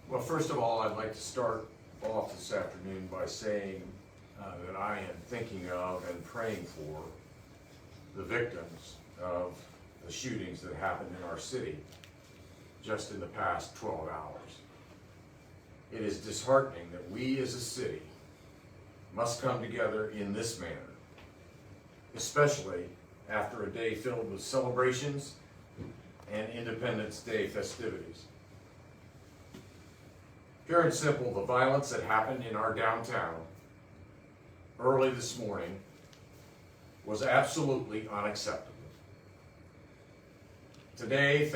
Well, first of all, I'd like to start off this afternoon by saying that I am thinking of and praying for the victims of the shootings that happened in our city just in the past 12 hours. It is disheartening that we as a city must come together in this manner, especially after a day filled with celebrations and Independence Day festivities. Pure and simple, the violence that happened in our downtown early this morning was absolutely unacceptable. Today,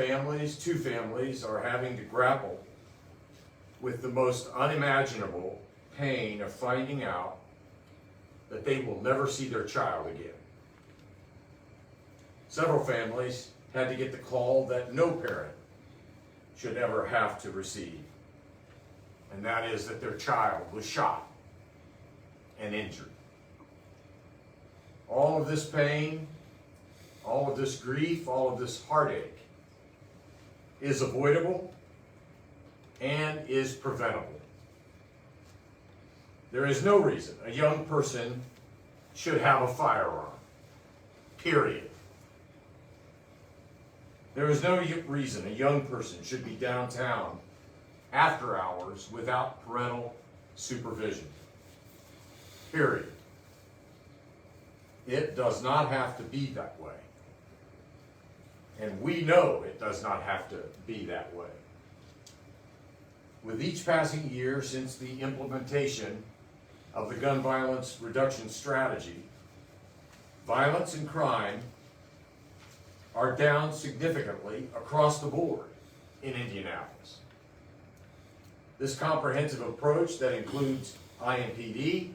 two families are having to grapple with the most unimaginable pain of finding out that they will never see their child again. Several families had to get the call that no parent should ever have to receive, and that is that their child was shot and injured. All of this pain, all of this grief, all of this heartache is avoidable and is preventable. There is no reason a young person should have a firearm, period. There is no reason a young person should be downtown after hours without parental supervision, period. It does not have to be that way. And we know it does not have to be that way. With each passing year since the implementation of the gun violence reduction strategy, violence and crime are down significantly across the board in Indianapolis. This comprehensive approach that includes IMPD,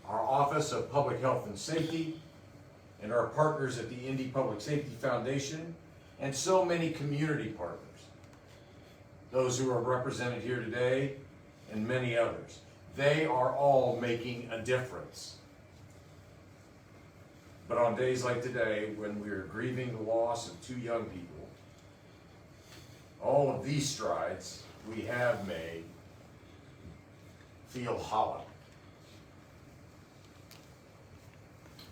our Office of Public Health and Safety, and our partners at the Indy Public Safety Foundation, and so many community partners, those who are represented here today, and many others. They are all making a difference. But on days like today, when we are grieving the loss of two young people, all of these strides we have made feel hollow.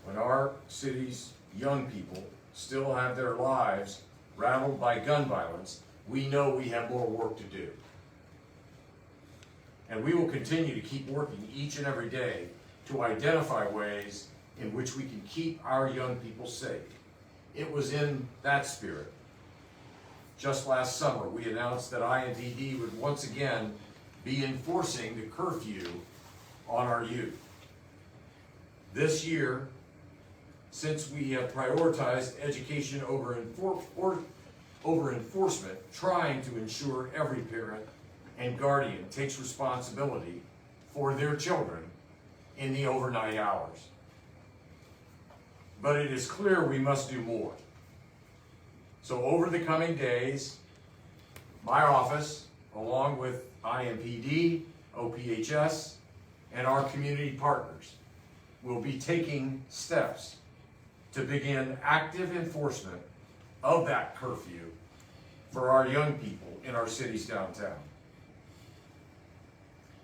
When our city's young people still have their lives rattled by gun violence, we know we have more work to do. And we will continue to keep working each and every day to identify ways in which we can keep our young people safe. It was in that spirit. Just last summer, we announced that IMPD would once again be enforcing the curfew on our youth. This year, since we have prioritized education over enforcement, trying to ensure every parent and guardian takes responsibility for their children in the overnight hours. But it is clear we must do more. So over the coming days, my office, along with IMPD, OPHS, and our community partners, will be taking steps to begin active enforcement of that curfew for our young people in our city's downtown.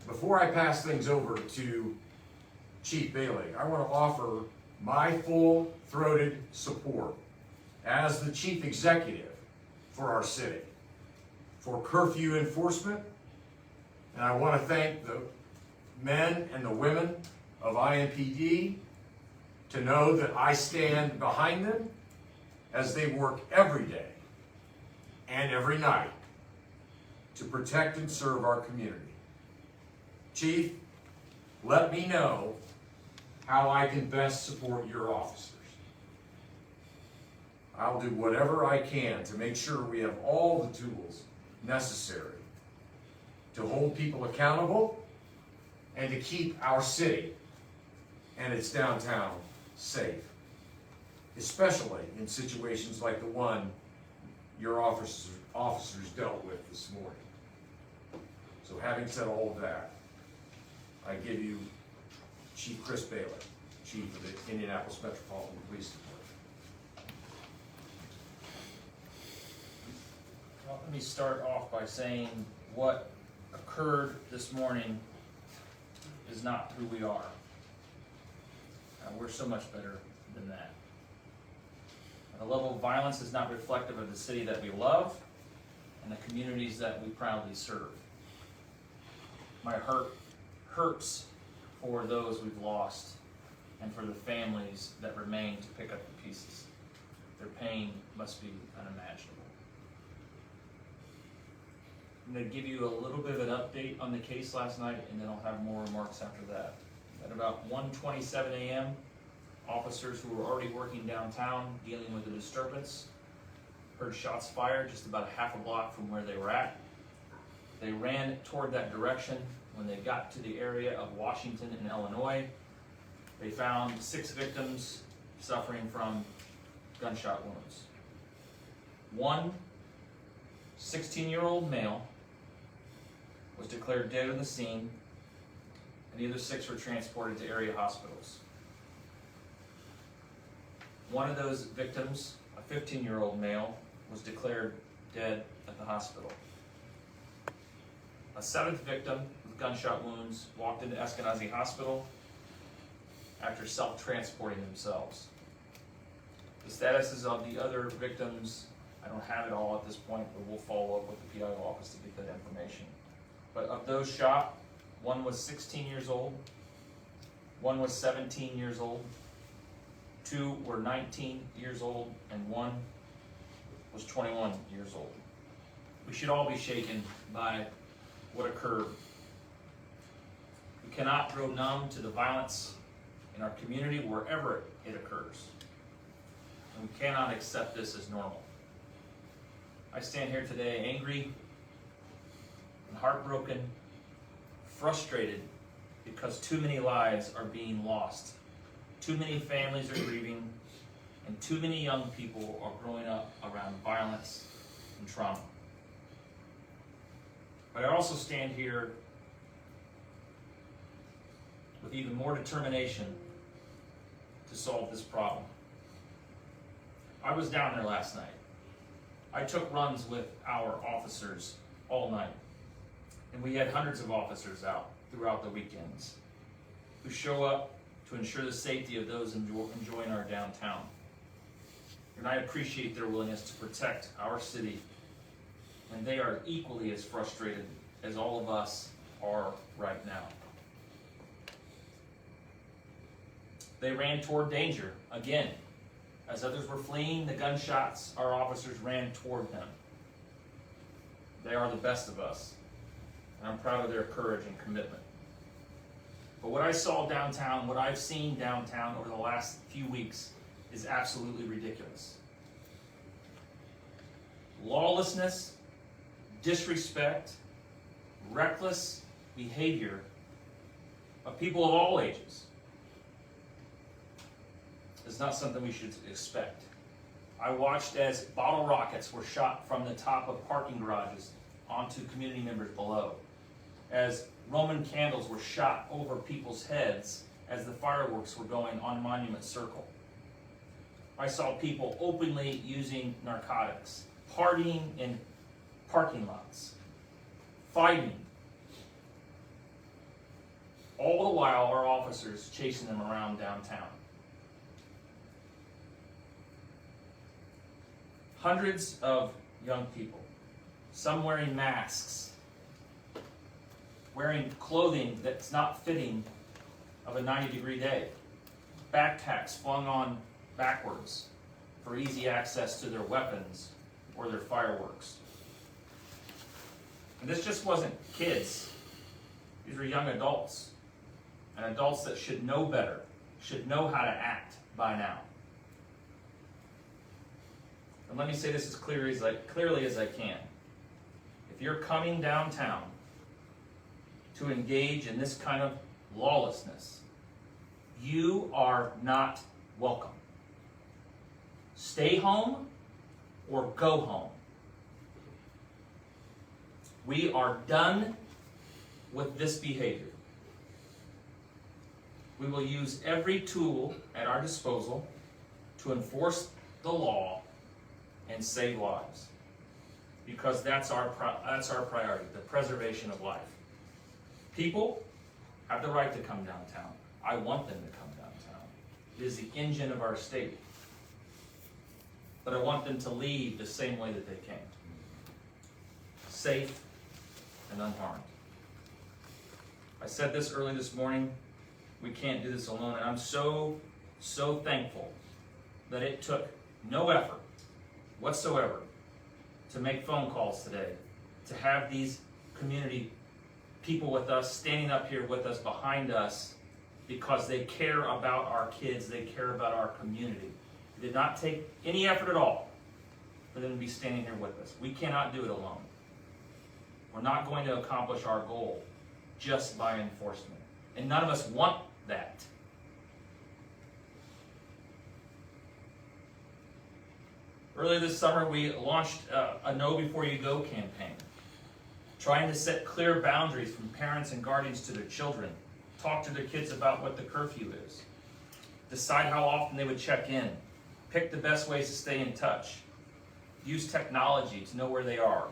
Before I pass things over to Chief Bailey, I want to offer my full-throated support as the Chief Executive for our city for curfew enforcement, and I want to thank the men and the women of IMPD to know that I stand behind them as they work every day and every night to protect and serve our community. Chief, let me know how I can best support your officers. I'll do whatever I can to make sure we have all the tools necessary to hold people accountable and to keep our city and its downtown safe, especially in situations like the one your officers dealt with this morning. So having said all of that, I give you Chief Chris Bailey, Chief of the Indianapolis Metropolitan Police Department. Well, let me start off by saying what occurred this morning is not who we are. We're so much better than that. The level of violence is not reflective of the city that we love and the communities that we proudly serve. My heart hurts for those we've lost and for the families that remain to pick up the pieces. Their pain must be unimaginable. I'm going to give you a little bit of an update on the case last night, and then I'll have more remarks after that. At about 1:27 a.m., officers who were already working downtown dealing with the disturbance heard shots fired just about a half a block from where they were at. They ran toward that direction. When they got to the area of Washington and Illinois, they found 6 victims suffering from gunshot wounds. One 16-year-old male was declared dead on the scene, and the other 6 were transported to area hospitals. One of those victims, a 15-year-old male, was declared dead at the hospital. A 7th victim with gunshot wounds walked into Eskenazi Hospital after self-transporting themselves. The statuses of the other victims, I don't have it all at this point, but we'll follow up with the PIO office to get that information. But of those shot, one was 16 years old, one was 17 years old, 2 were 19 years old, and 1 was 21 years old. We should all be shaken by what occurred. We cannot grow numb to the violence in our community wherever it occurs. And we cannot accept this as normal. I stand here today angry and heartbroken, frustrated because too many lives are being lost. Too many families are grieving, and too many young people are growing up around violence and trauma. But I also stand here with even more determination to solve this problem. I was down there last night. I took runs with our officers all night, and we had hundreds of officers out throughout the weekends who show up to ensure the safety of those enjoying our downtown. And I appreciate their willingness to protect our city, and they are equally as frustrated as all of us are right now. They ran toward danger again. As others were fleeing the gunshots, our officers ran toward them. They are the best of us, and I'm proud of their courage and commitment. But what I saw downtown, what I've seen downtown over the last few weeks, is absolutely ridiculous. Lawlessness, disrespect, reckless behavior of people of all ages is not something we should expect. I watched as bottle rockets were shot from the top of parking garages onto community members below, as Roman candles were shot over people's heads as the fireworks were going on Monument Circle. I saw people openly using narcotics, partying in parking lots, fighting, all the while our officers chasing them around downtown. Hundreds of young people, some wearing masks, wearing clothing that's not fitting of a 90-degree day, backpacks flung on backwards for easy access to their weapons or their fireworks. And this just wasn't kids. These were young adults, and adults that should know better, should know how to act by now. And let me say this as clearly as I can. If you're coming downtown to engage in this kind of lawlessness, you are not welcome. Stay home or go home. We are done with this behavior. We will use every tool at our disposal to enforce the law and save lives. because that's our priority, the preservation of life. People have the right to come downtown. I want them to come downtown. It is the engine of our state. But I want them to leave the same way that they came. Safe and unharmed. I said this early this morning, we can't do this alone, and I'm so thankful that it took no effort whatsoever to make phone calls today, to have these community people with us, standing up here with us, behind us, because they care about our kids, they care about our community. It did not take any effort at all for them to be standing here with us. We cannot do it alone. We're not going to accomplish our goal just by enforcement. And none of us want that. Earlier this summer, we launched a Know Before You Go campaign, trying to set clear boundaries from parents and guardians to their children, talk to their kids about what the curfew is, decide how often they would check in, pick the best ways to stay in touch, use technology to know where they are,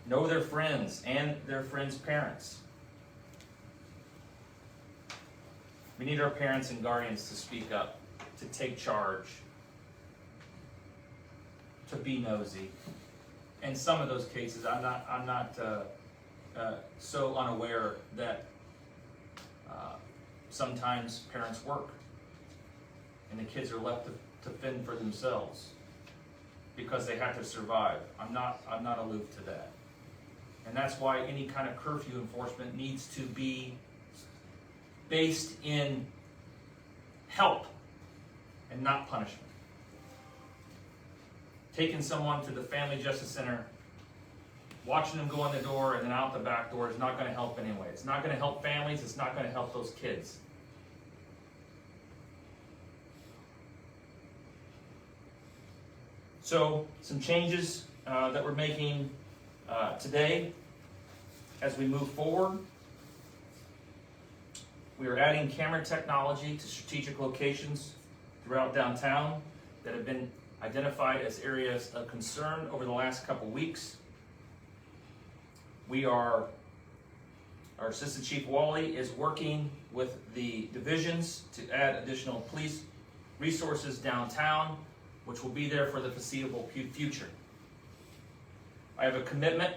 know their friends and their friends' parents. We need our parents and guardians to speak up, to take charge, to be nosy. In some of those cases, I'm not so unaware that sometimes parents work and the kids are left to fend for themselves because they have to survive. I'm not aloof to that. And that's why any kind of curfew enforcement needs to be based in help and not punishment. Taking someone to the Family Justice Center, watching them go in the door and then out the back door is not going to help anyway. It's not going to help families. It's not going to help those kids. So, some changes that we're making today as we move forward. We are adding camera technology to strategic locations throughout downtown that have been identified as areas of concern over the last couple weeks. Our Assistant Chief Wally is working with the divisions to add additional police resources downtown, which will be there for the foreseeable future. I have a commitment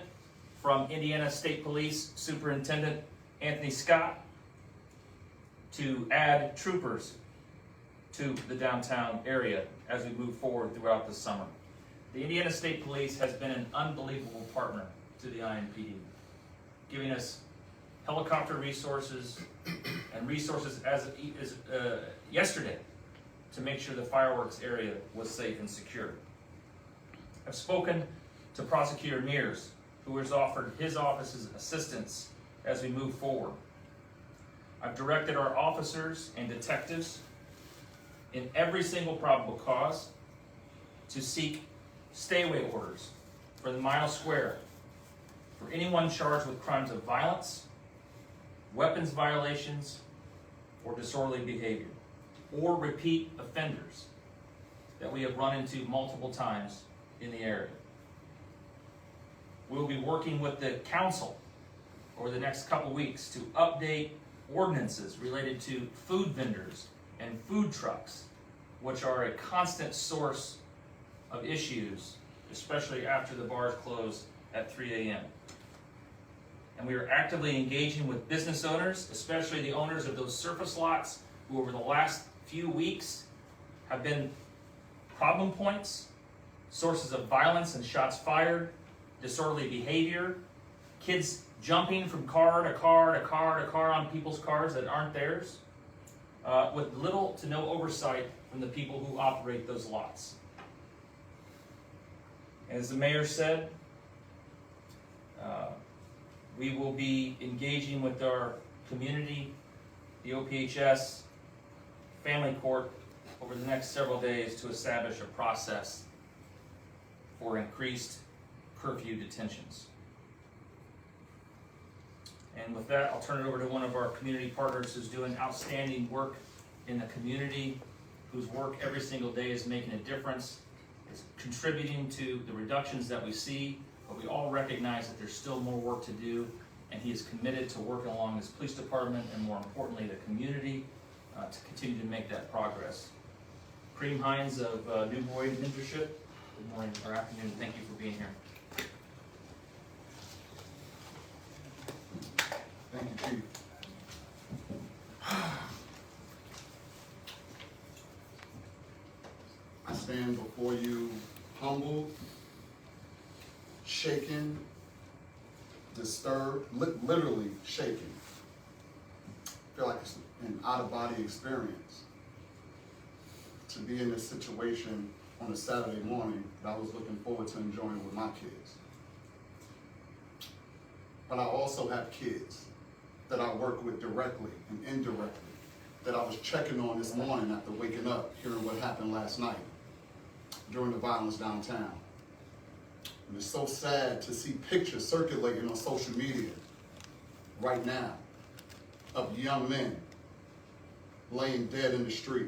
from Indiana State Police Superintendent Anthony Scott to add troopers to the downtown area as we move forward throughout the summer. The Indiana State Police has been an unbelievable partner to the IMPD, giving us helicopter resources and resources as yesterday to make sure the fireworks area was safe and secure. I've spoken to Prosecutor Mears, who has offered his office's assistance as we move forward. I've directed our officers and detectives in every single probable cause to seek stay-away orders for the Mile Square for anyone charged with crimes of violence, weapons violations, or disorderly behavior, or repeat offenders that we have run into multiple times in the area. We'll be working with the council over the next couple weeks to update ordinances related to food vendors and food trucks, which are a constant source of issues, especially after the bars close at 3 a.m. And we are actively engaging with business owners, especially the owners of those surface lots who over the last few weeks have been problem points, sources of violence and shots fired, disorderly behavior, kids jumping from car to car to car to car on people's cars that aren't theirs, with little to no oversight from the people who operate those lots. As the mayor said, we will be engaging with our community, the OPHS, family court over the next several days to establish a process for increased curfew detentions. And with that, I'll turn it over to one of our community partners who's doing outstanding work in the community, whose work every single day is making a difference, is contributing to the reductions that we see, but we all recognize that there's still more work to do, and he is committed to working along his police department and, more importantly, the community to continue to make that progress. Cream Hines of New Boyd Mentorship, good morning or afternoon. Thank you for being here. Thank you, Chief. I stand before you humbled, shaken, disturbed, literally shaken. I feel like it's an out-of-body experience to be in this situation on a Saturday morning that I was looking forward to enjoying with my kids. But I also have kids that I work with directly and indirectly that I was checking on this morning after waking up, hearing what happened last night during the violence downtown. And it's so sad to see pictures circulating on social media right now of young men laying dead in the street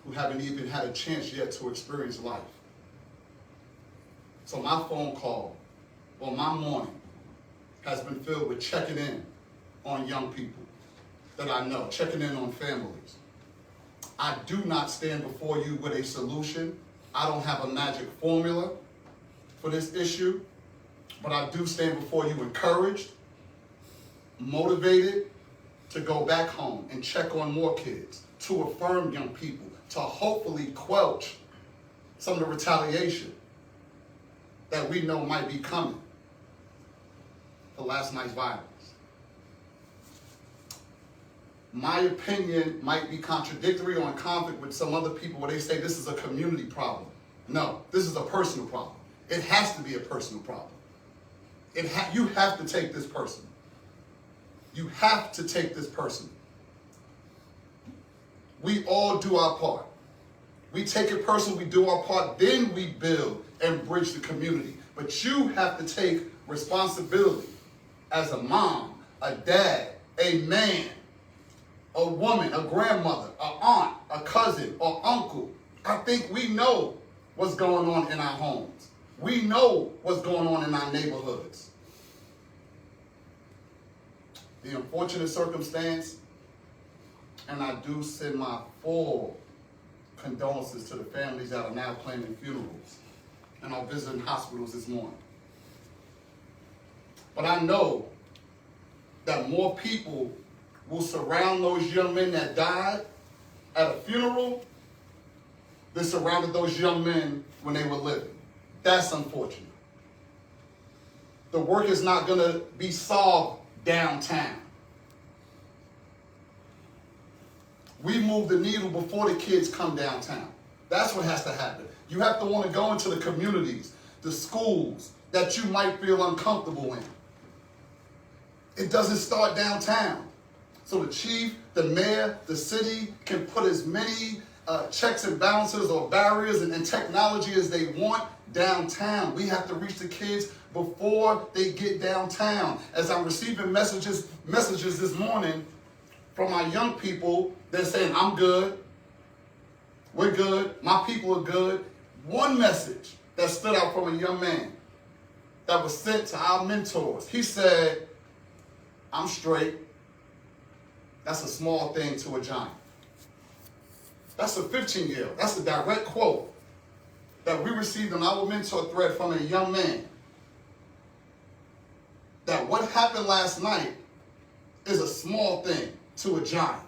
who haven't even had a chance yet to experience life. So my phone call, or my morning, has been filled with checking in on young people that I know, checking in on families. I do not stand before you with a solution. I don't have a magic formula for this issue, but I do stand before you encouraged, motivated to go back home and check on more kids, to affirm young people, to hopefully quelch some of the retaliation that we know might be coming for last night's violence. My opinion might be contradictory or in conflict with some other people where they say this is a community problem. No, this is a personal problem. It has to be a personal problem. You have to take this personal. You have to take this personal. We all do our part. We take it personal, we do our part, then we build and bridge the community. But you have to take responsibility as a mom, a dad, a man, a woman, a grandmother, an aunt, a cousin, or uncle. I think we know what's going on in our homes. We know what's going on in our neighborhoods. The unfortunate circumstance, and I do send my full condolences to the families that are now planning funerals and are visiting hospitals this morning. But I know that more people will surround those young men that died at a funeral than surrounded those young men when they were living. That's unfortunate. The work is not going to be solved downtown. We move the needle before the kids come downtown. That's what has to happen. You have to want to go into the communities, the schools that you might feel uncomfortable in. It doesn't start downtown. So the chief, the mayor, the city can put as many checks and balances or barriers and technology as they want downtown. We have to reach the kids before they get downtown. As I'm receiving messages this morning from my young people, they're saying, I'm good, we're good, my people are good. One message that stood out from a young man that was sent to our mentors, he said, I'm straight. That's a small thing to a giant. That's a 15-year-old. That's a direct quote that we received on our mentor thread from a young man. That what happened last night is a small thing to a giant.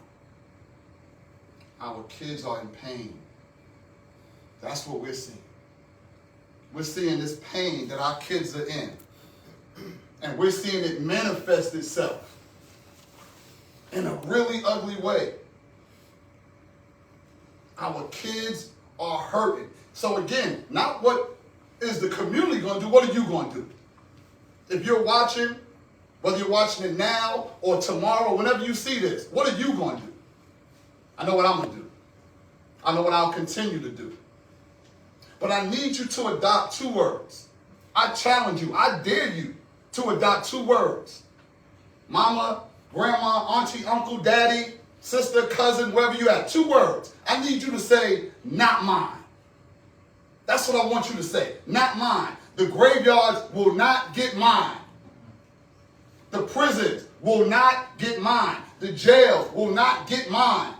Our kids are in pain. That's what we're seeing. We're seeing this pain that our kids are in. And we're seeing it manifest itself in a really ugly way. Our kids are hurting. So again, not what is the community going to do, what are you going to do? If you're watching, whether you're watching it now or tomorrow, whenever you see this, what are you going to do? I know what I'm going to do. I know what I'll continue to do. But I need you to adopt 2 words. I challenge you, I dare you to adopt 2 words. Mama, grandma, auntie, uncle, daddy, sister, cousin, wherever you at, 2 words. I need you to say, not mine. That's what I want you to say. Not mine. The graveyards will not get mine. The prisons will not get mine. The jails will not get mine.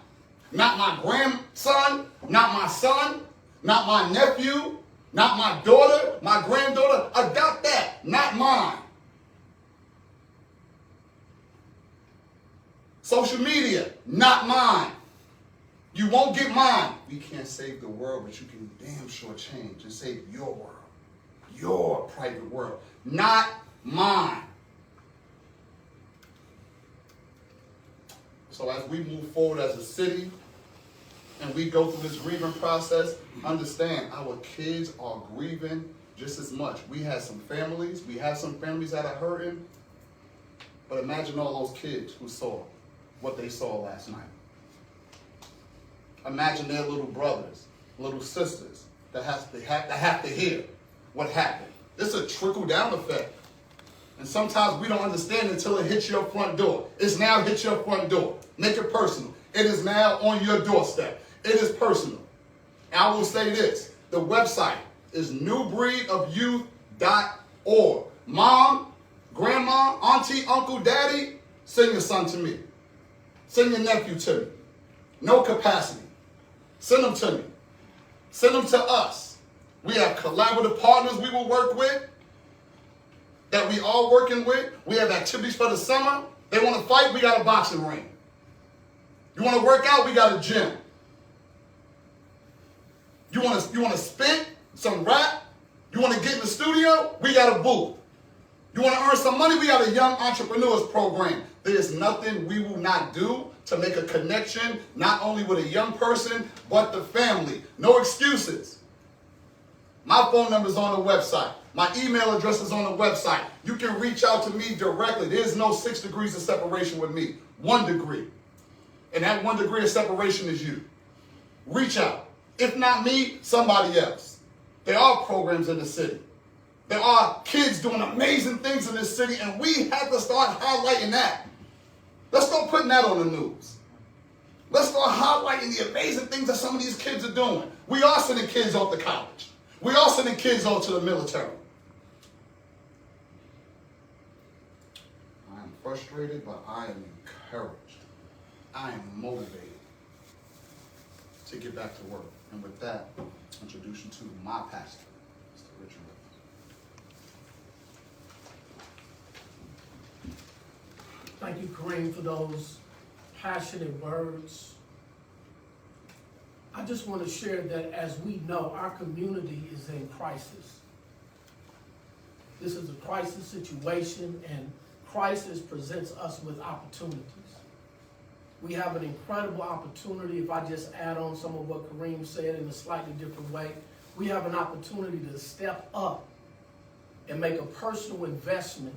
Not my grandson, not my son, not my nephew, not my daughter, my granddaughter. I got that. Not mine. Social media, not mine. You won't get mine. We can't save the world, but you can damn sure change and save your world. Your private world. Not mine. So as we move forward as a city and we go through this grieving process, understand our kids are grieving just as much. We have some families that are hurting, but imagine all those kids who saw what they saw last night. Imagine their little brothers, little sisters that have to hear what happened. It's a trickle-down effect. And sometimes we don't understand until it hits your front door. It's now hit your front door. Make it personal. It is now on your doorstep. It is personal. And I will say this. The website is newbreedofyouth.org. Mom, grandma, auntie, uncle, daddy, send your son to me. Send your nephew to me. No capacity. Send them to me. Send them to us. We have collaborative partners we will work with, that we are working with. We have activities for the summer. They want to fight, we got a boxing ring. You want to work out, we got a gym. You want to spit some rap? You want to get in the studio? We got a booth. You want to earn some money? We got a young entrepreneurs program. There's nothing we will not do to make a connection, not only with a young person, but the family. No excuses. My phone number is on the website. My email address is on the website. You can reach out to me directly. There's no 6 degrees of separation with me. 1 degree. And that 1 degree of separation is you. Reach out. If not me, somebody else. There are programs in the city. There are kids doing amazing things in this city, and we have to start highlighting that. Let's start putting that on the news. Let's start highlighting the amazing things that some of these kids are doing. We are sending kids off to college. We are sending kids off to the military. I am frustrated, but I am encouraged. I am motivated to get back to work. And with that, I'll introduce you to my pastor, Mr. Richard. Thank you, Kareem, for those passionate words. I just want to share that as we know, our community is in crisis. This is a crisis situation, and crisis presents us with opportunities. We have an incredible opportunity. If I just add on some of what Kareem said in a slightly different way, we have an opportunity to step up and make a personal investment.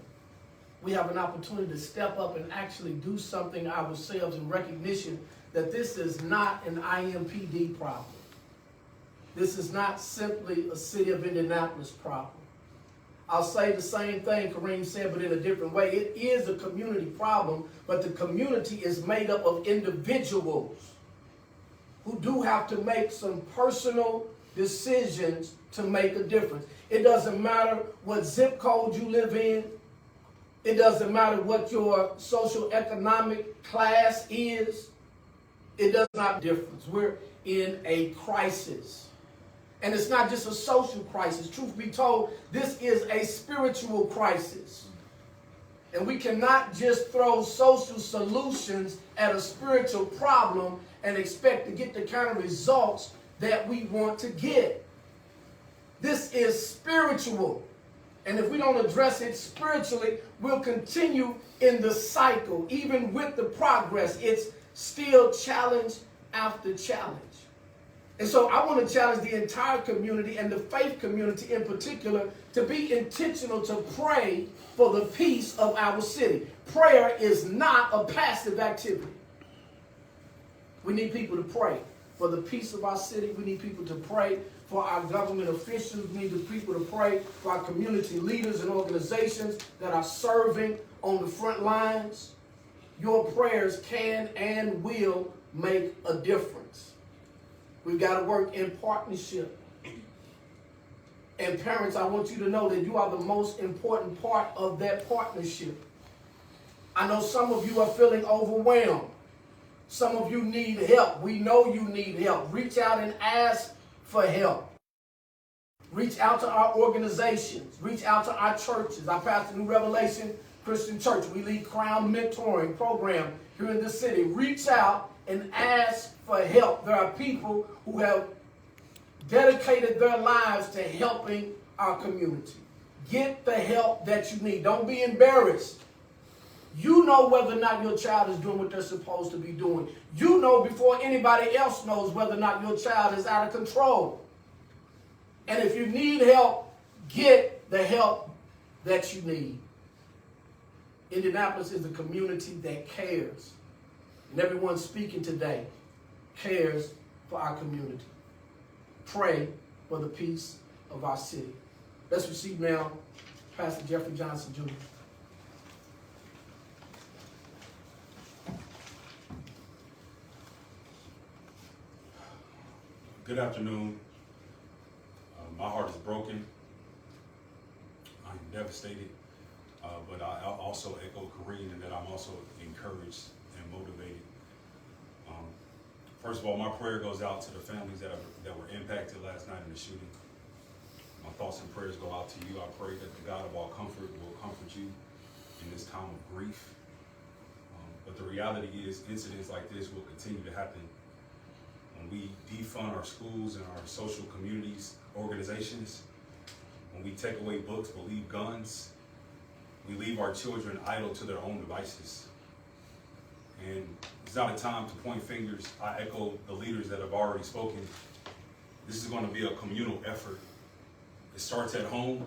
We have an opportunity to step up and actually do something ourselves in recognition that this is not an IMPD problem. This is not simply a city of Indianapolis problem. I'll say the same thing Kareem said, but in a different way. It is a community problem, but the community is made up of individuals who do have to make some personal decisions to make a difference. It doesn't matter what zip code you live in. It doesn't matter what your social economic class is. It does not make a difference. We're in a crisis. And it's not just a social crisis. Truth be told, this is a spiritual crisis. And we cannot just throw social solutions at a spiritual problem and expect to get the kind of results that we want to get. This is spiritual. And if we don't address it spiritually, we'll continue in the cycle. Even with the progress, it's still challenge after challenge. And so I want to challenge the entire community and the faith community in particular to be intentional to pray for the peace of our city. Prayer is not a passive activity. We need people to pray for the peace of our city. We need people to pray for our government officials. We need the people to pray for our community leaders and organizations that are serving on the front lines. Your prayers can and will make a difference. We've got to work in partnership. And parents, I want you to know that you are the most important part of that partnership. I know some of you are feeling overwhelmed. Some of you need help. We know you need help. Reach out and ask for help. Reach out to our organizations. Reach out to our churches. I pastor New Revelation Christian Church. We lead Crown Mentoring Program here in the city. Reach out and ask for help. There are people who have dedicated their lives to helping our community. Get the help that you need. Don't be embarrassed. You know whether or not your child is doing what they're supposed to be doing. You know before anybody else knows whether or not your child is out of control. And if you need help, get the help that you need. Indianapolis is a community that cares. And everyone speaking today cares for our community. Pray for the peace of our city. Let's receive now Pastor Jeffrey Johnson, Jr. Good afternoon. My heart is broken. I'm devastated, but I also echo Kareem in that I'm also encouraged and motivated. First of all, my prayer goes out to the families that were impacted last night in the shooting. My thoughts and prayers go out to you. I pray that the God of all comfort will comfort you in this time of grief. But the reality is, incidents like this will continue to happen. When we defund our schools and our social communities, organizations, when we take away books but leave guns, we leave our children idle to their own devices. And it's not a time to point fingers. I echo the leaders that have already spoken. This is going to be a communal effort. It starts at home,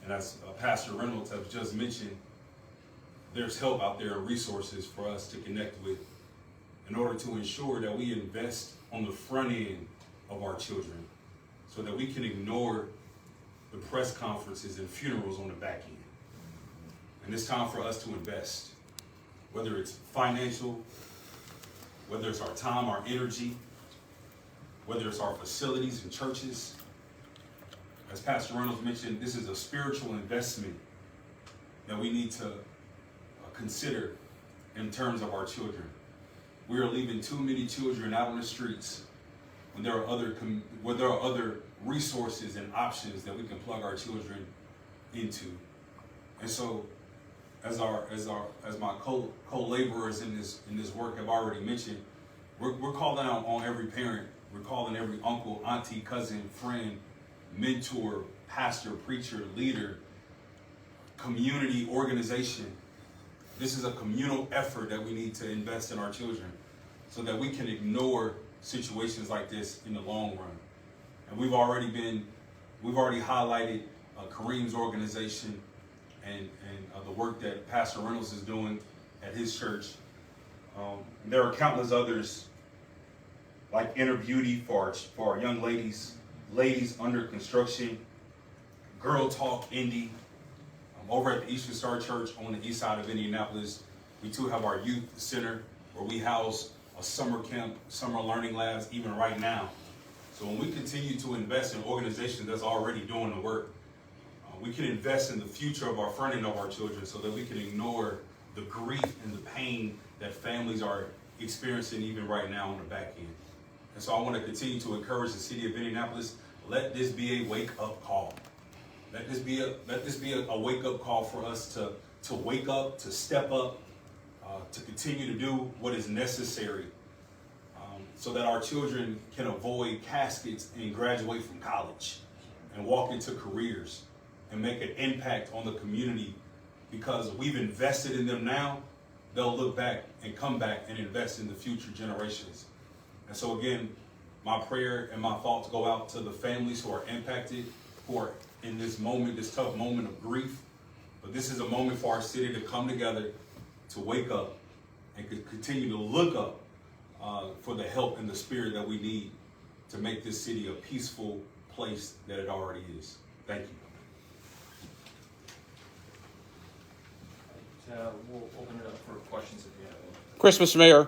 and as Pastor Reynolds has just mentioned, there's help out there and resources for us to connect with in order to ensure that we invest on the front end of our children so that we can ignore the press conferences and funerals on the back end. And it's time for us to invest, whether it's financial, whether it's our time, our energy, whether it's our facilities and churches. As Pastor Reynolds mentioned, this is a spiritual investment that we need to consider in terms of our children. We are leaving too many children out on the streets when there are other resources and options that we can plug our children into. And so, as my co-laborers in this work have already mentioned, we're calling out on every parent. We're calling every uncle, auntie, cousin, friend, mentor, pastor, preacher, leader, community, organization. This is a communal effort that we need to invest in our children so that we can ignore situations like this in the long run. And we've already highlighted Kareem's organization and the work that Pastor Reynolds is doing at his church. There are countless others like Inner Beauty for our young ladies under construction, Girl Talk Indie. Over at the Eastern Star Church on the east side of Indianapolis, we too have our youth center where we house a summer camp, summer learning labs, even right now. So when we continue to invest in organizations that's already doing the work, we can invest in the future of our front end of our children so that we can ignore the grief and the pain that families are experiencing even right now on the back end. And so I want to continue to encourage the city of Indianapolis, let this be a wake-up call. Let this be a wake-up call for us to wake up, to step up, to continue to do what is necessary so that our children can avoid caskets and graduate from college and walk into careers and make an impact on the community, because we've invested in them now. They'll look back and come back and invest in the future generations. And so again, my prayer and my thoughts go out to the families who are impacted, who are in this moment, this tough moment of grief. But this is a moment for our city to come together, to wake up, and continue to look up for the help and the spirit that we need to make this city a peaceful place that it already is. Thank you. We'll open it up for questions if you have any. Chris, Mr. Mayor,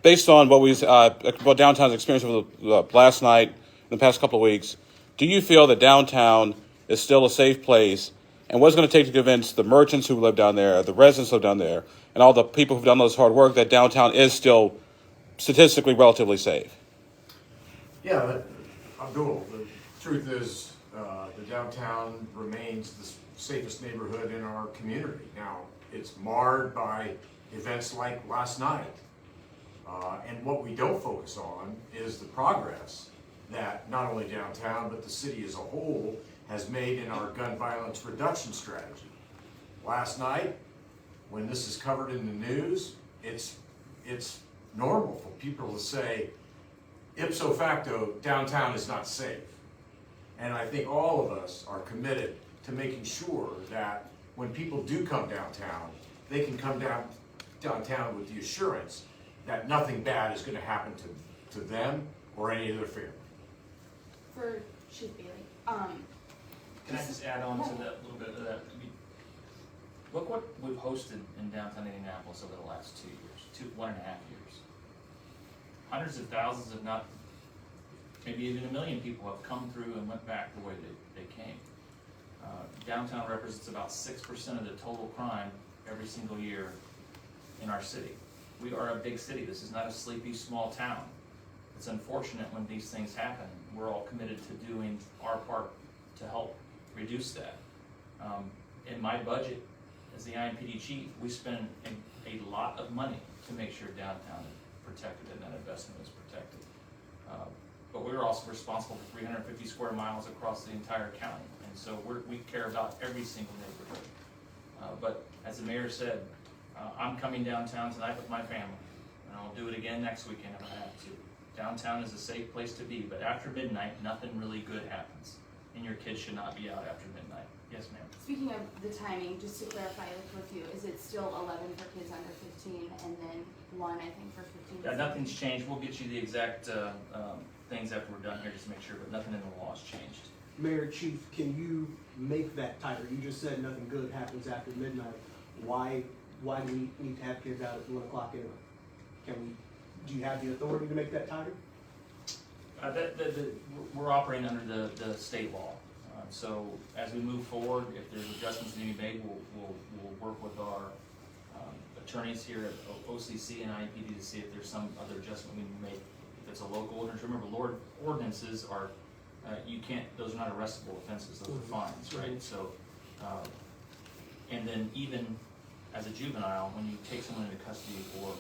based on what downtown's experience over last night, the past couple of weeks, do you feel that downtown is still a safe place? And what's going to take to convince the merchants who live down there, the residents who live down there, and all the people who've done all this hard work that downtown is still statistically relatively safe? Yeah, Abdul, the truth is, the downtown remains the safest neighborhood in our community. Now, it's marred by events like last night. And what we don't focus on is the progress that not only downtown, but the city as a whole has made in our gun violence reduction strategy. Last night, when this is covered in the news, it's normal for people to say, ipso facto, downtown is not safe. And I think all of us are committed to making sure that when people do come downtown, they can come downtown with the assurance that nothing bad is going to happen to them or any of their family. For Chief Bailey, Can I just add on to that little bit of that? Look what we've hosted in downtown Indianapolis over the last 2 years, 1.5 years. Hundreds of thousands, if not maybe even 1 million people have come through and went back the way they came. Downtown represents about 6% of the total crime every single year in our city. We are a big city. This is not a sleepy small town. It's unfortunate when these things happen. We're all committed to doing our part to help reduce that. In my budget, as the IMPD chief, we spend a lot of money to make sure downtown is protected and that investment is protected. But we're also responsible for 350 square miles across the entire county. And so we care about every single neighborhood. But as the mayor said, I'm coming downtown tonight with my family, and I'll do it again next weekend if I have to. Downtown is a safe place to be, but after midnight, nothing really good happens, and your kids should not be out after midnight. Yes, ma'am. speaking of the timing, just to clarify the curfew, is it still 11 for kids under 15 and then 1, I think, for 15? Yeah, nothing's changed. We'll get you the exact things after we're done here, just to make sure, but nothing in the law's changed. Mayor, Chief, can you make that tighter? You just said nothing good happens after midnight. Why do we need to have kids out at 1 o'clock anyway? Do you have the authority to make that tighter? We're operating under the state law. So as we move forward, if there's adjustments that need to be made, we'll work with our attorneys here at OCC and IMPD to see if there's some other adjustment we can make. If it's a local ordinance, remember, ordinances are, those are not arrestable offenses, those are fines, right? So, and then even as a juvenile, when you take someone into custody for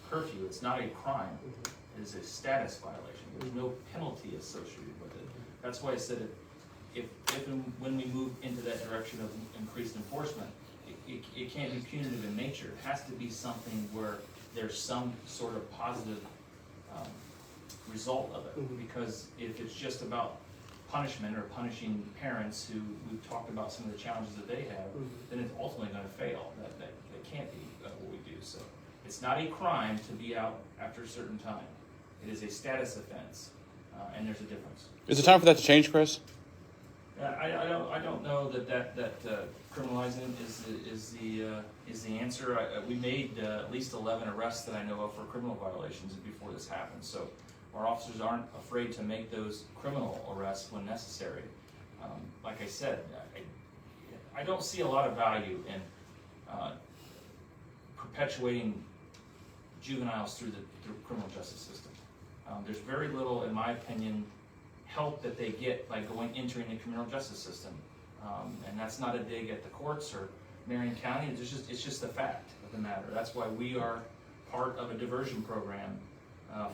curfew, it's not a crime, it is a status violation. There's no penalty associated with it. That's why I said if and when we move into that direction of increased enforcement, it can't be punitive in nature. It has to be something where there's some sort of positive result of it. Because if it's just about punishment or punishing parents who we've talked about some of the challenges that they have, then it's ultimately going to fail. That can't be what we do. So it's not a crime to be out after a certain time. It is a status offense, and there's a difference. Is it time for that to change, Chris? I don't know that criminalizing is the answer. We made at least 11 arrests that I know of for criminal violations before this happened. So our officers aren't afraid to make those criminal arrests when necessary. Like I said, I don't see a lot of value in perpetuating juveniles through the criminal justice system. There's very little, in my opinion, help that they get by entering the criminal justice system. And that's not a dig at the courts or Marion County, it's just the fact of the matter. That's why we are part of a diversion program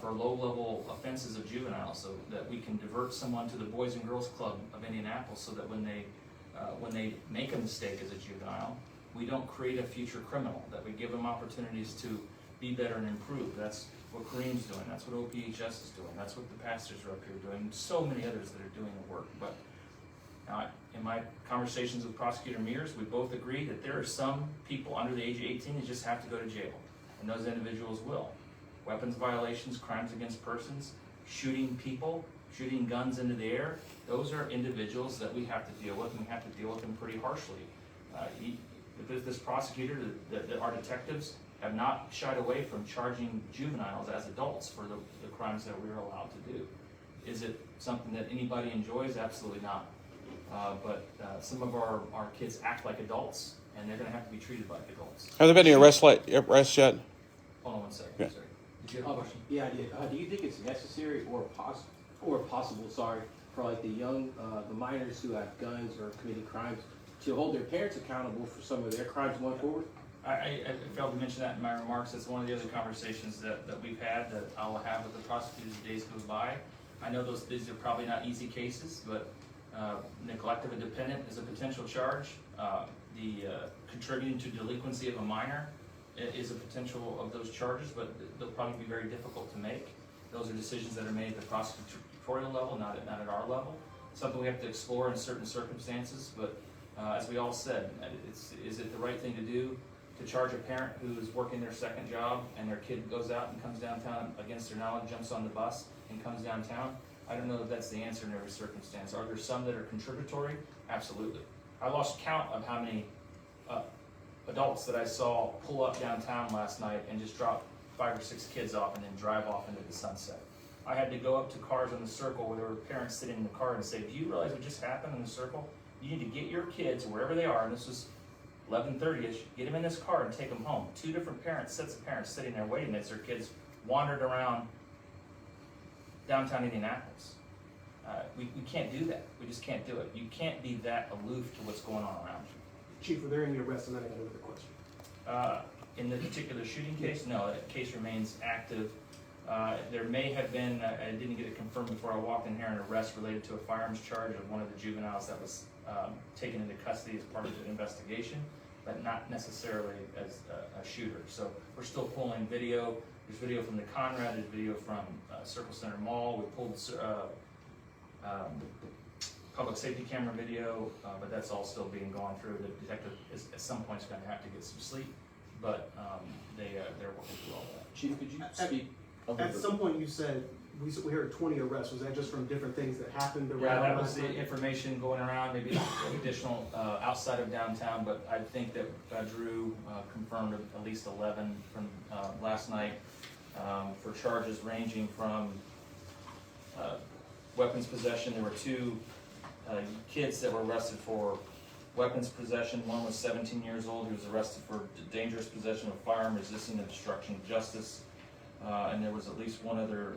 for low-level offenses of juveniles, so that we can divert someone to the Boys and Girls Club of Indianapolis, so that when they make a mistake as a juvenile, we don't create a future criminal, that we give them opportunities to be better and improve. That's what Kareem's doing, that's what OPHS is doing, that's what the pastors are up here doing, and so many others that are doing the work. But in my conversations with Prosecutor Mears, we both agree that there are some people under the age of 18 that just have to go to jail, and those individuals will. Weapons violations, crimes against persons, shooting people, shooting guns into the air, those are individuals that we have to deal with, and we have to deal with them pretty harshly. This prosecutor, our detectives, have not shied away from charging juveniles as adults for the crimes that we're allowed to do. Is it something that anybody enjoys? Absolutely not. But some of our kids act like adults, and they're gonna have to be treated like adults. Have there been any arrests yet? Hold on one second, Yeah. sorry. Did you have a question? Yeah, I did. Do you think it's necessary or possible, for like the minors who have guns or committing crimes to hold their parents accountable for some of their crimes going forward? I failed to mention that in my remarks. That's one of the other conversations that we've had, that I'll have with the prosecutors as days go by. I know these are probably not easy cases, but neglect of a dependent is a potential charge. Contributing to delinquency of a minor is a potential of those charges, but they'll probably be very difficult to make. Those are decisions that are made at the prosecutorial level, not at our level. Something we have to explore in certain circumstances, but as we all said, is it the right thing to do to charge a parent who is working their second job and their kid goes out and comes downtown against their knowledge, jumps on the bus and comes downtown? I don't know if that's the answer in every circumstance. Are there some that are contributory? Absolutely. I lost count of how many adults that I saw pull up downtown last night and just drop 5 or 6 kids off and then drive off into the sunset. I had to go up to cars in the circle where there were parents sitting in the car and say, do you realize what just happened in the circle? You need to get your kids wherever they are, and this was 11:30ish, get them in this car and take them home. 2 different sets of parents sitting there waiting as their kids wandered around downtown Indianapolis. We can't do that. We just can't do it. You can't be that aloof to what's going on around you. Chief, were there any arrests? And then I got another question. In the particular shooting case, no, that case remains active. There may have been, I didn't get it confirmed before I walked in here, an arrest related to a firearms charge of one of the juveniles that was taken into custody as part of the investigation, but not necessarily as a shooter. So we're still pulling video. There's video from the Conrad, there's video from Circle Center Mall. We pulled public safety camera video, but that's all still being gone through. The detective at some point is going to have to get some sleep, but they're working through all that. Chief, could you speak? At some point you said, we heard 20 arrests. Was that just from different things that happened around? Yeah, that was the information going around, maybe additional outside of downtown, but I think that Drew confirmed at least 11 from last night for charges ranging from weapons possession. There were 2 kids that were arrested for weapons possession. One was 17 years old. He was arrested for dangerous possession of a firearm, resisting the obstruction of justice. And there was at least one other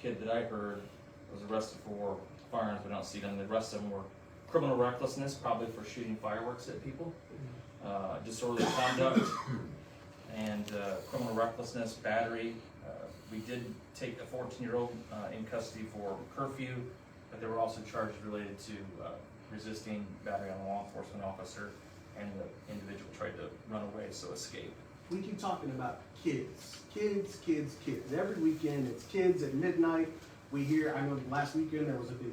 kid that I heard was arrested for firearms. We don't see them. The rest of them were criminal recklessness, probably for shooting fireworks at people, disorderly conduct, and criminal recklessness, battery. We did take a 14-year-old in custody for curfew, but there were also charges related to resisting battery on a law enforcement officer, and the individual tried to run away, so escape. We keep talking about kids. Every weekend it's kids at midnight. We hear, I know last weekend there was a big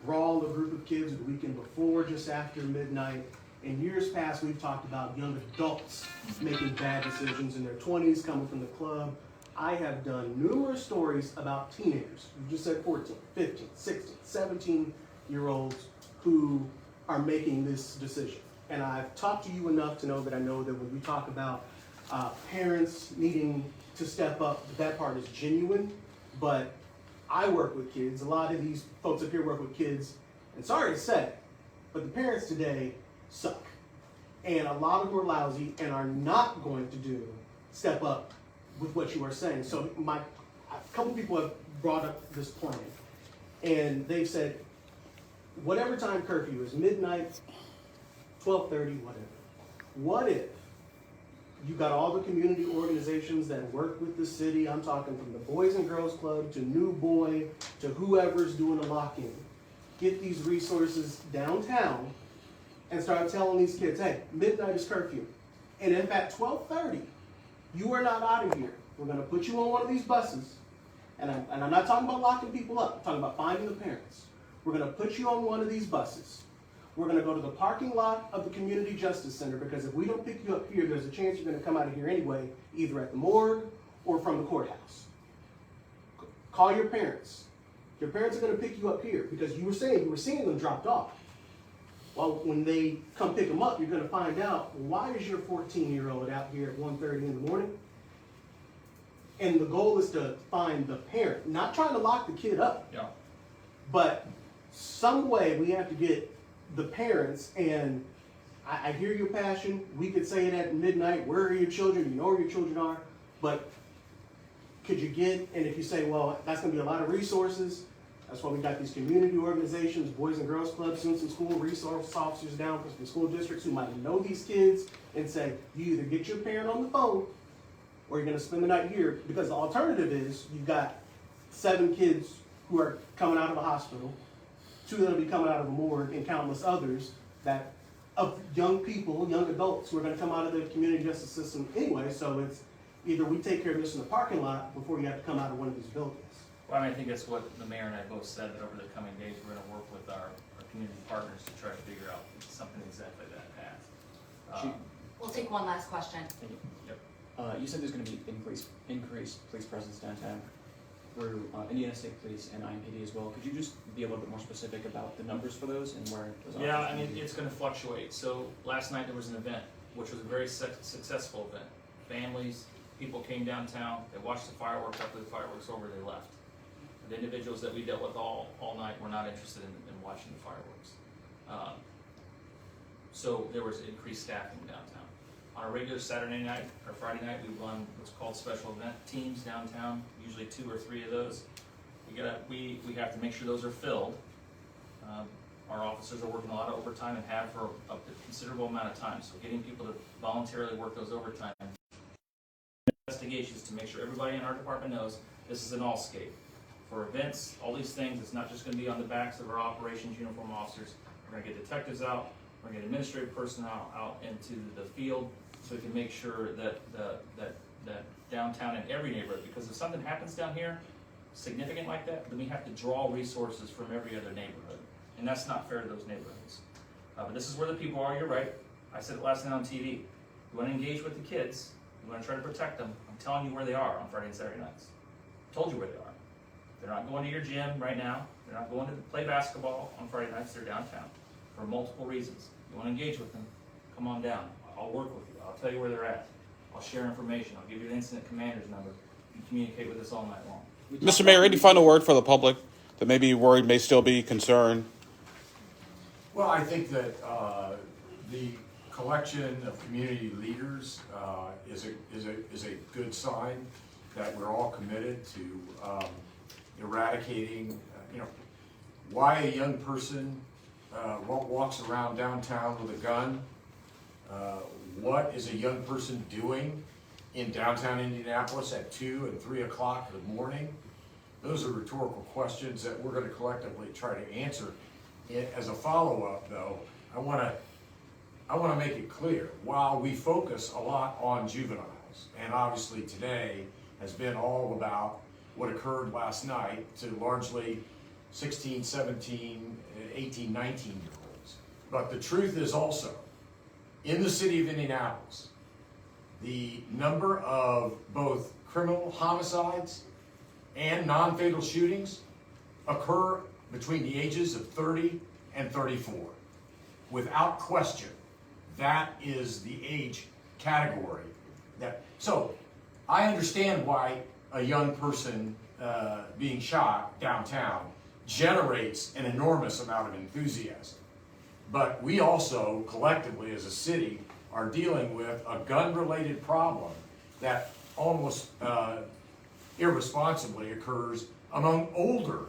brawl, a group of kids, the weekend before, just after midnight. In years past, we've talked about young adults making bad decisions in their 20s, coming from the club. I have done numerous stories about teenagers. You just said 14, 15, 16, 17-year-olds who are making this decision. And I've talked to you enough to know that I know that when we talk about parents needing to step up, that part is genuine, but I work with kids. A lot of these folks up here work with kids, and sorry to say, but the parents today suck. And a lot of them are lousy and are not going to step up with what you are saying. So a couple people have brought up this plan, and they've said, whatever time curfew is, midnight, 12:30, whatever. What if you got all the community organizations that work with the city? I'm talking from the Boys and Girls Club to New Boy to whoever's doing a lock-in. Get these resources downtown and start telling these kids, hey, midnight is curfew. And if at 12:30 you are not out of here, we're going to put you on one of these buses. And I'm not talking about locking people up. I'm talking about finding the parents. We're going to put you on one of these buses. We're going to go to the parking lot of the Community Justice Center, because if we don't pick you up here, there's a chance you're going to come out of here anyway, either at the morgue or from the courthouse. Call your parents. Your parents are going to pick you up here, because you were saying you were seeing them dropped off. Well, when they come pick them up, you're going to find out, why is your 14-year-old out here at 1:30 in the morning? And the goal is to find the parent, not trying to lock the kid up. Yeah. But some way we have to get the parents, and I hear your passion. We could say it at midnight, where are your children? You know where your children are. But could you get, and if you say, well, that's gonna be a lot of resources, that's why we got these community organizations, Boys and Girls Clubs, students in school, resource officers down from school districts who might know these kids and say, you either get your parent on the phone or you're gonna spend the night here, because the alternative is you've got 7 kids who are coming out of a hospital, 2 that'll be coming out of a morgue, and countless others that of young people, young adults who are gonna come out of the community justice system anyway. So it's either we take care of this in the parking lot before you have to come out of one of these buildings. Well, I mean, I think that's what the mayor and I both said, that over the coming days, we're gonna work with our community partners to try to figure out something exactly that path. We'll take one last question. Thank you. Yep. You said there's going to be increased police presence downtown through Indiana State Police and IMPD as well. Could you just be a little bit more specific about the numbers for those and where those are? Yeah, I mean, it's gonna fluctuate. So last night there was an event, which was a very successful event. Families, people came downtown, they watched the fireworks. After the fireworks over, they left. The individuals that we dealt with all night were not interested in watching the fireworks. So there was increased staffing downtown. On a regular Saturday night or Friday night, we run what's called special event teams downtown, usually 2 or 3 of those. We have to make sure those are filled. Our officers are working a lot of overtime and have for a considerable amount of time. So getting people to voluntarily work those overtime investigations to make sure everybody in our department knows this is an all-scape. For events, all these things, it's not just gonna be on the backs of our operations uniform officers. We're gonna get detectives out, we're gonna get administrative personnel out into the field so we can make sure that that downtown in every neighborhood, because if something happens down here, significant like that, then we have to draw resources from every other neighborhood. And that's not fair to those neighborhoods. But this is where the people are, you're right. I said it last night on TV. You wanna engage with the kids, you wanna try to protect them, I'm telling you where they are on Friday and Saturday nights. Told you where they are. They're not going to your gym right now. They're not going to play basketball on Friday nights. They're downtown for multiple reasons. You want to engage with them, come on down. I'll work with you. I'll tell you where they're at. I'll share information. I'll give you the incident commander's number. You can communicate with us all night long. Mr. Mayor, any final word for the public that may be worried, may still be concerned? Well, I think that the collection of community leaders is a good sign that we're all committed to eradicating, why a young person walks around downtown with a gun. What is a young person doing in downtown Indianapolis at 2 and 3 o'clock in the morning? Those are rhetorical questions that we're going to collectively try to answer. As a follow-up, though, I want to make it clear, while we focus a lot on juveniles, and obviously today has been all about what occurred last night to largely 16, 17, 18, 19-year-olds. But the truth is also, in the city of Indianapolis, the number of both criminal homicides and non-fatal shootings occur between the ages of 30 and 34. Without question, that is the age category. So I understand why a young person being shot downtown generates an enormous amount of enthusiasm. But we also, collectively as a city, are dealing with a gun-related problem that almost irresponsibly occurs among older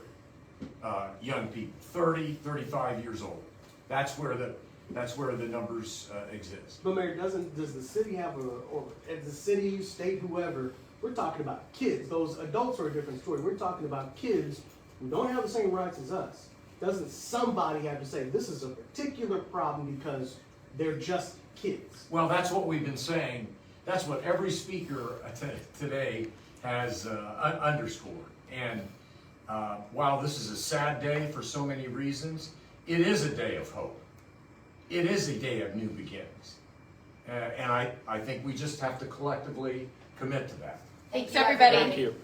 young people, 30, 35 years old. That's where the numbers exist. But Mayor, does the city have or as the city, state, whoever, we're talking about kids. Those adults are a different story. We're talking about kids who don't have the same rights as us. Doesn't somebody have to say this is a particular problem because they're just kids? Well, that's what we've been saying. That's what every speaker today has underscored. And while this is a sad day for so many reasons, it is a day of hope. It is a day of new beginnings. And I think we just have to collectively commit to that. Thanks, everybody. Thank you.